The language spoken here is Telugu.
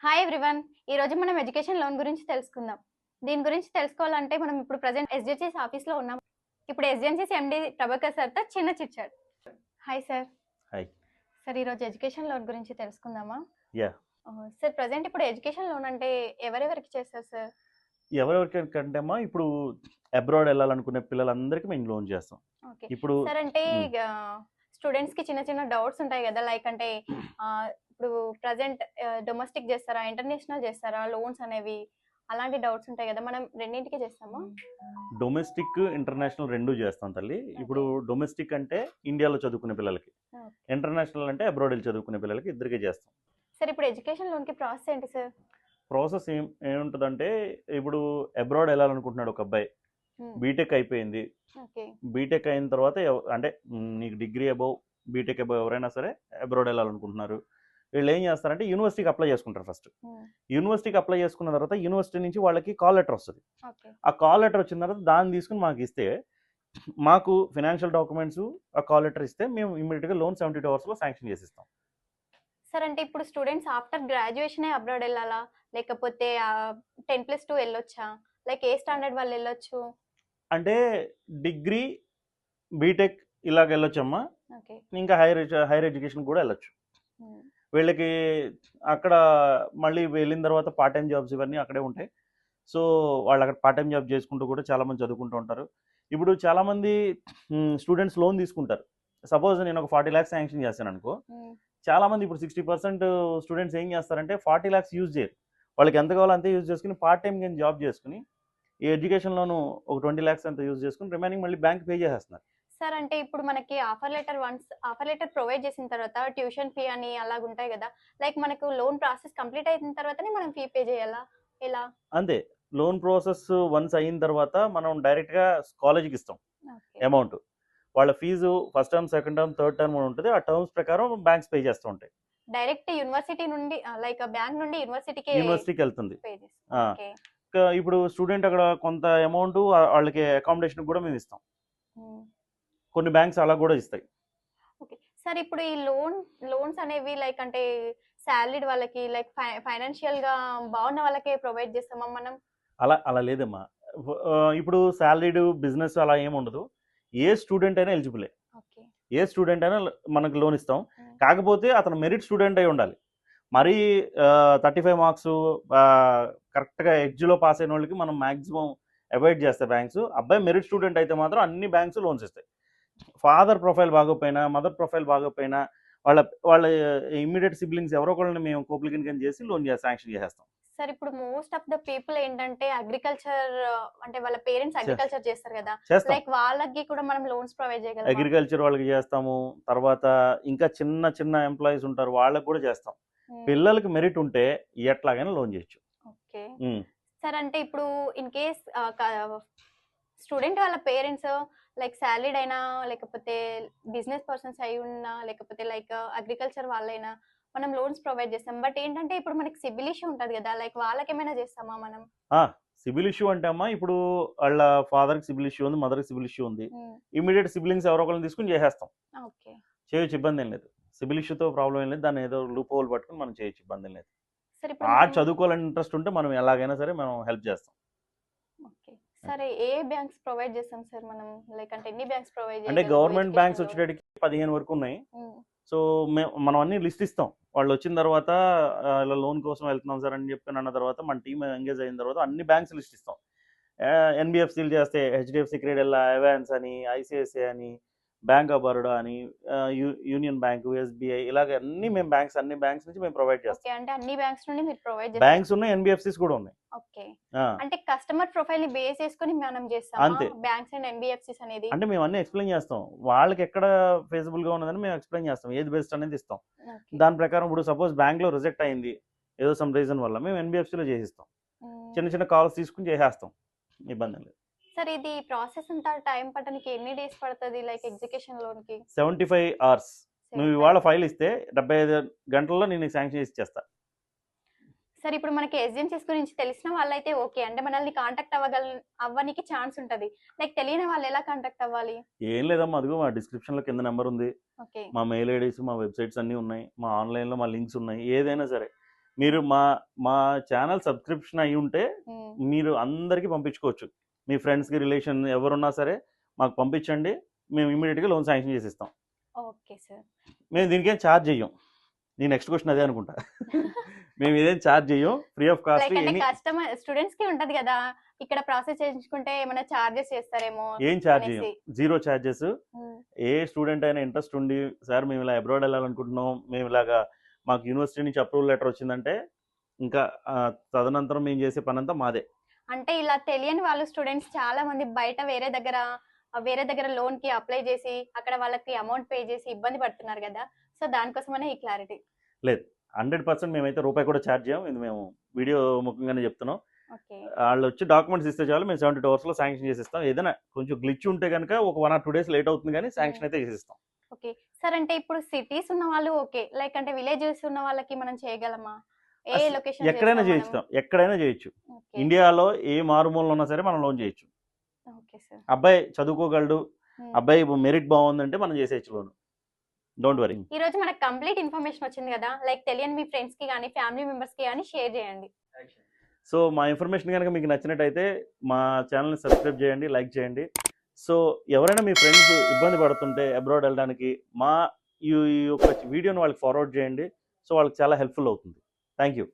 Hi everyone. ఈ రోజు మనం ఎడ్యుకేషన్ లోన్ గురించి తెలుసుకుందాం. దీని గురించి తెలుసుకోవాలంటే మనం ఇప్పుడు ప్రెజెంట్ ఎస్జీసీఎస్ ఆఫీస్‌లో ఉన్నాం. ఇప్పుడు ఎస్జీఎన్సీసీ ఎండీ ప్రభాకర్ సార్‌తో చిన్న chit chat. Hi sir. Hi. Sir ఈ రోజు ఎడ్యుకేషన్ లోన్ గురించి తెలుసుకుందామా? యాహ్! సార్ ప్రెజెంట్ ఇప్పుడు ఎడ్యుకేషన్ లోన్ అంటే ఎవరెవరికి చేస్తారు సార్? ఎవరెవరికంటే అమ్మా ఇప్పుడు అబ్రాడ్ ఎళ్ళాలనుకునే పిల్లలందరికీ మేము లోన్ చేస్తాం. ఓకే. ఇప్పుడు సార్ అంటే హ్మ్. స్టూడెంట్స్‌కి చిన్న చిన్న డౌట్స్ ఉంటాయి కదా! లైక్ అంటే ఇప్పుడు ప్రెజెంట్ డొమెస్టిక్ చేస్తారా? ఇంటర్నేషనల్ చేస్తారా? లోన్స్ అనేవి అలాంటి డౌట్స్ ఉంటాయి కదా! మనం రెండింటికి చేస్తామా? డొమెస్టిక్, ఇంటర్నేషనల్ 2 చేస్తాం తల్లి. ఇప్పుడు ఓకే. డొమెస్టిక్ అంటే ఇండియాలో చదువుకునే పిల్లలకి. ఓకే. ఇంటర్నేషనల్ అంటే అబ్రాడ్ ఎళ్లి చదువుకునే పిల్లలకి ఇద్దరికీ చేస్తాం. సార్ ఇప్పుడు ఎడ్యుకేషన్ లోన్‌కి ప్రాసెస్ ఏంటి సార్? ప్రాసెస్ ఏముంటదంటే ఇప్పుడు అబ్రాడ్ ఎళ్ళాలనుకుంటున్నాడు ఒక అబ్బాయి. హ్మ్. బీటెక్ అయిపోయింది. ఓకే. బీటెక్ అయిన తర్వాత అంటే నీకు డిగ్రీ అబోవ్, బీటెక్ అబోవ్ ఎవరైనా సరే అబ్రాడ్ ఎళ్ళాలనుకుంటున్నారు. వీళ్ళు ఏం చేస్తారంటే యూనివర్సిటీకి అప్లై చేసుకుంటారు ఫస్ట్. హ్మ్. యూనివర్సిటీకి అప్లై చేసుకున్న తర్వాత యూనివర్సిటీ నుంచి వాళ్ళకి కాల్ లెటర్ వస్తది. ఓకే. ఆ కాల్ లెటర్ వచ్చిన తర్వాత దాన్ని తీసుకొని మాకిస్తే, మాకు ఫైనాన్షియల్ డాక్యుమెంట్స్, ఆ కాల్ లెటర్ ఇస్తే మేము ఇమ్మీడియేట్‌గా లోన్ 72 అవర్స్‌లో శాంక్షన్ చేసిస్తాం. సార్ అంటే ఇప్పుడు స్టూడెంట్స్ ఆఫ్టర్ గ్రాడ్యుయేషనే అబ్రాడ్ ఎళ్ళాలా? లేకపోతే 10+2 ఎళ్ళొచ్చా? లైక్ ఏ స్టాండర్డ్ వాళ్ళు ఎళ్ళొచ్చు? అంటే డిగ్రీ, బీటెక్ ఇలాగ ఎళ్ళొచ్చమ్మా. ఓకే. ఇంకా హైయర్ ఎడ్యుకేషన్ కూడా ఎళ్ళొచ్చు. హ్మ్. వీళ్ళకి అక్కడ మళ్ళీ వెళ్ళిన తర్వాత పార్ట్ టైమ్ జాబ్స్ ఇవన్నీ అక్కడే ఉంటాయి. సో, వాళ్ళు అక్కడ పార్ట్ టైమ్ జాబ్ చేసుకుంటూ కూడా చాలామంది చదువుకుంటూ ఉంటారు. ఇప్పుడు చాలామంది స్టూడెంట్స్ లోన్ తీసుకుంటారు. సపోజ్ నేను ఒక 40,00,000 శాంక్షన్ చేశాననుకో, హ్మ్. చాలామంది ఇప్పుడు 60% స్టూడెంట్స్ ఏం చేస్తారంటే 40,00,000 యూజ్ చేయరు. వాళ్ళకి ఎంత కావాలో అంతే యూజ్ చేసుకొని పార్ట్ టైమ్ గాని జాబ్ చేసుకొని, ఈ ఎడ్యుకేషన్ లోను ఒక 20,00,000 అంత యూజ్ చేసుకొని రిమైనింగ్ మళ్ళీ బ్యాంక్ పే చేసేస్తున్నారు. సార్ అంటే ఇప్పుడు మనకి ఆఫర్ లెటర్ ప్రొవైడ్ చేసిన తర్వాత ట్యూషన్ ఫీ అని అలాగుంటాయి గదా! లైక్ మనకు లోన్ ప్రాసెస్ కంప్లీట్ అయిన తర్వాతనే మనం ఫీ పే చేయాలా? ఎలా? అంతే. లోన్ ప్రాసెస్ వన్స్ అయిన తర్వాత మనం డైరెక్ట్‌గా కాలేజ్‌కి ఇస్తాం ఓకే. అమౌంట్. వాళ్ళ fee first term, second term, third term అని ఉంటది. ఆ టర్మ్స్ ప్రకారం బ్యాంక్స్ పే చేస్తూ ఉంటాయి. డైరెక్ట్ యూనివర్సిటీ నుండి లైక్ బ్యాంక్ నుండి యూనివర్సిటీకే యూనివర్సిటీకెళ్తుంది. పే చేస్తాం. ఆ! ఓకే. ఇప్పుడు స్టూడెంట్ అక్కడ కొంత అమౌంట్ వాళ్ళకి అకామిడేషన్‌కి కూడా మేము ఇస్తాం. హ్మ్. కొన్ని బ్యాంక్స్ అలా కూడా ఇస్తాయి. ఓకే. సార్ ఇప్పుడు ఈ లోన్స్ అనేవి లైక్ అంటే సాలరీడ్ వాళ్ళకి లైక్ ఫైనాన్షియల్‌గా బాగున్న వాళ్ళకే ప్రొవైడ్ చేస్తామా మనం? అలా అలా లేదమ్మా. ఇప్పుడు సాలరీడ్ బిజినెస్ అలా ఏమి ఉండదు. ఏ స్టూడెంట్ అయినా ఎలిజిబులే. ఓకే. ఏ స్టూడెంట్ అయినా మనకు లోన్ ఇస్తాం. హ్మ్. కాకపోతే అతను మెరిట్ స్టూడెంట్ అయి ఉండాలి. మరీ 35 మార్క్స్ కరెక్ట్‌గా ఎడ్జ్‌లో పాస్ అయిన వాళ్ళకి మనం మాక్సిమం అవాయిడ్ చేస్తాయి బ్యాంక్స్. అబ్బాయి మెరిట్ స్టూడెంట్ అయితే మాత్రం అన్ని బ్యాంక్స్ లోన్స్ ఇస్తాయి. ఫాదర్ ప్రొఫైల్ బాగోకపోయినా, మదర్ ప్రొఫైల్ బాగోకపోయినా వాళ్ళ వాళ్ళ ఇమ్మీడియేట్ సిబ్లింగ్స్ ఎవరో ఒకళ్ళని మేము కోప్లికెన్ చేసి లోన్ శాంక్షన్ చేసేస్తాం. సార్ ఇప్పుడు మోస్ట్ ఆఫ్ ద పీపుల్ ఏంటంటే అగ్రికల్చర్ అంటే వాళ్ళ పేరెంట్స్ చేస్ అగ్రికల్చర్ చేస్తారు కదా! చేస్తాం. లైక్ వాళ్ళకి కూడా మనం లోన్స్ ప్రొవైడ్ చేయగలమా? అగ్రికల్చర్ వాళ్ళకి చేస్తాము. తర్వాత ఇంకా చిన్న చిన్న ఎంప్లాయీస్ ఉంటారు. వాళ్ళకి కూడా చేస్తాం. హ్మ్. పిల్లలకి మెరిట్ ఉంటే ఎట్లాగైనా లోన్ చేయొచ్చు. ఓకే. హ్మ్. సార్ అంటే ఇప్పుడు ఇన్ కేస్ స్టూడెంట్ వాళ్ళ పేరెంట్స్ లైక్ సాలరీడ్ అయినా లేకపోతే బిజినెస్ పర్సన్స్ అయి ఉన్నా లేకపోతే లైక్ అగ్రికల్చర్ వాళ్ళైనా మనం లోన్స్ ప్రొవైడ్ చేస్తాం. బట్ ఏంటంటే ఇప్పుడు మనకి సిబిల్ ఇష్యూ ఉంటది కదా! లైక్ వాళ్ళకేమైనా చేస్తామా మనం? ఆ! సిబిల్ ఇష్యూ అంటే అమ్మా ఇప్పుడు వాళ్ళ ఫాదర్‌కి సిబిల్ ఇష్యూ ఉంది. మదర్‌కి సిబిల్ ఇష్యూ ఉంది. హ్మ్. ఇమ్మీడియేట్ సిబ్లింగ్స్ ఎవరో ఒకళ్ళని తీసుకొని చేసేస్తాం. ఓకే. చేయొచ్చు ఇబ్బందేం లేదు. సిబిల్ ఇష్యూతో ప్రాబ్లమ్ ఏం లేదు. దాన్ని ఏదో లూప్ హోల్ పట్టుకొని మనం చేయొచ్చు ఇబ్బందేం లేదు. సార్ ఇప్పుడు మనం చదువుకోవాలని ఇంట్రెస్ట్ ఉంటే మనం ఎలాగైనా సరే మనం హెల్ప్ చేస్తాం. ఓకే. సరే ఏ బ్యాంక్స్ ప్రొవైడ్ చేస్తాం సార్ మనం? లైక్ అంటే ఎన్ని బ్యాంక్స్ ప్రొవైడ్ అంటే చేయగలవు గవర్నమెంట్ బ్యాంక్స్ ఎడ్యుకేషన్ లోన్? వచ్చేటప్పటికి 15 వరకు ఉన్నాయి. హ్మ్. సో, మనం అన్నీ లిస్ట్ ఇస్తాం. వాళ్ళొచ్చిన తర్వాత ఇలా లోన్ కోసం వెళ్తున్నాం సార్ అని చెప్పి అన్న తర్వాత మన టీమ్ ఎంగేజ్ అయిన తర్వాత అన్ని బ్యాంక్స్ లిస్ట్ ఇస్తాం. ఎన్‌బీఎఫ్‌సీలు చేస్తే హెచ్‌డీఎఫ్‌సీ క్రెడిల్, అవాన్స్ అని, ఐసీఐసీఐ అని, బ్యాంక్ ఆఫ్ బరోడా అని, యూనియన్ బ్యాంక్, ఎస్‌బీఐ ఇలాగ అన్ని బ్యాంక్స్ నుంచి మేము ప్రొవైడ్ ఓకే. చేస్తాం. అంటే అన్ని బ్యాంక్స్ నుండి మీరు ప్రొవైడ్ చేస్తారు. బ్యాంక్స్ ఉన్నాయి, ఎన్‌బీఎఫ్‌సీస్ కూడా ఉన్నాయి. ఓకే. ఆ! అంటే కస్టమర్ ప్రొఫైల్‌ని బేస్ చేసుకొని మనం చేస్తామా? అంతే. బ్యాంక్స్ అండ్ ఎన్‌బీఎఫ్‌సీస్ అనేది? అంటే మేము అన్నీ ఎక్స్‌ప్లెయిన్ చేస్తాం. వాళ్ళకి ఎక్కడ ఫీజిబుల్‌గా ఉన్నదని మేము ఎక్స్‌ప్లెయిన్ చేస్తాం. ఏది బెస్ట్ అనేది ఇస్తాం. ఓకే. దాని ప్రకారం ఇప్పుడు సపోజ్ బ్యాంక్‌లో రిజెక్ట్ అయింది. ఏదో సమ్ రీజన్ వల్ల మేము ఎన్‌బీఎఫ్‌సీలో చేసిస్తాం. హ్మ్. చిన్న చిన్న కాల్స్ తీసుకొని చేసేస్తాం. ఇబ్బందేం లేదు. సార్ ఇది ప్రాసెస్ అంతా టైం పట్టడానికి ఎన్ని డేస్ పడతది లైక్ ఎగ్జిక్యూషన్ లోన్‌కి? 75 అవర్స్. నువ్వు 75. ఇవాళ ఫైల్ ఇస్తే 75 గంటల్లో నేను నీకు శాంక్షన్ చేసి ఇచ్చేస్తా. సార్ ఇప్పుడు మనకి ఏజెన్సీస్ గురించి తెలిసిన వాళ్ళైతే ఓకే. అంటే మనల్ని కాంటాక్ట్ అవ్వనికి ఛాన్స్ ఉంటది. లైక్ తెలియని వాళ్ళు ఎలా కాంటాక్ట్ అవ్వాలి? ఏం లేదమ్మా అదిగో మా డిస్క్రిప్షన్‌లో కింద నంబర్ ఉంది. ఓకే. మా మెయిల్ ఐడీస్, మా వెబ్‌సైట్స్ అన్నీ ఉన్నాయి. మా ఆన్‌లైన్‌లో మా లింక్స్ ఉన్నాయి. ఏదైనా సరే మీరు మా ఛానల్ సబ్స్క్రిప్షన్ అయి ఉంటే మీరు అందరికీ పంపించుకోవచ్చు. మీ ఫ్రెండ్స్కి రిలేషన్ ఎవరున్నా సరే మాకు పంపించండి, మేము ఇమీడియట్గా లోన్ శాంక్షన్ చేసి ఇస్తాం. Okay sir. మేము దీనికేం ఛార్జ్ చెయ్యం. నీ నెక్స్ట్ క్వశ్చన్ అదే అనుకుంటా. మేము ఇదేం ఛార్జ్ చెయ్యం, free of cost. Customer students కి ఉంటది కదా, ఇక్కడ ప్రాసెస్ చేయించుకుంటే ఏమైనా చార్జెస్ చేస్తారేమో. ఏం ఛార్జ్ చేయం, జీరో ఛార్జెస్. ఏ స్టూడెంట్ అయినా ఇంట్రెస్ట్ ఉండి సార్ మేము ఇలా అబ్రాడ్ వెళ్ళాలనుకుంటున్నాం, మేము ఇలాగా మాకు యూనివర్సిటీ నుంచి అప్రూవల్ లెటర్ వచ్చిందంటే ఇంకా తదనంతరం మేము చేసే పని అంతా మాదే. అంటే ఇలా తెలియని వాళ్ళు స్టూడెంట్స్ చాలా మంది బయట వేరే దగ్గర లోన్ కి అప్లై చేసి అక్కడ వాళ్ళకి అమౌంట్ పే చేసి ఇబ్బంది పడుతున్నారు కదా, సో దానికోసమనే ఈ క్లారిటీ. లేదు, 100% మేమైతే రూపాయి కూడా ఛార్జ్ చేయం. ఇది మేము వీడియో ముఖ్యంగానే చెప్తున్నాం. వాళ్ళు వచ్చి డాక్యుమెంట్స్ ఇస్తే చాలు, మేము 72 hours లో శాంక్షన్ చేసిస్తాం. ఏదైనా కొంచెం గ్లిచ్ ఉంటే కనుక ఒక 1 or 2 days లేట్ అవుతుంది, కానీ శాంక్షన్ అయితే చేసిస్తాం. Okay sir. అంటే ఇప్పుడు సిటీస్ ఉన్న వాళ్ళు ఓకే, లైక్ అంటే విలేజెస్ ఉన్న వాళ్ళకి మనం చేయగలమా? ఏ లొకేషన్? ఎక్కడైనా చేయిస్తాం, ఎక్కడైనా చేయొచ్చు. ఇండియాలో ఏ మారుమూలలో ఉన్నా సరే మనం లోన్ చేయొచ్చు. అబ్బాయి చదువుకోగలడు, అబ్బాయి మెరిట్ బాగుందంటే మనం చేసేయచ్చు లోన్. Don't worry. ఈ రోజు మనకు కంప్లీట్ ఇన్ఫర్మేషన్ వచ్చింది కదా, లైక్ తెలియని మీ ఫ్రెండ్స్ కి కానీ ఫ్యామిలీ మెంబర్స్ కి కానీ షేర్ చేయండి. సో మా ఇన్ఫర్మేషన్ కనుక మీకు నచ్చినట్టయితే మా ఛానల్ని సబ్స్క్రైబ్ చేయండి, లైక్ చేయండి. సో ఎవరైనా మీ ఫ్రెండ్స్ ఇబ్బంది పడుతుంటే అబ్రాడ్ వెళ్ళడానికి మా ఈ యొక్క వీడియోని వాళ్ళకి ఫార్వర్డ్ చేయండి. సో వాళ్ళకి చాలా హెల్ప్ఫుల్ అవుతుంది. Thank you.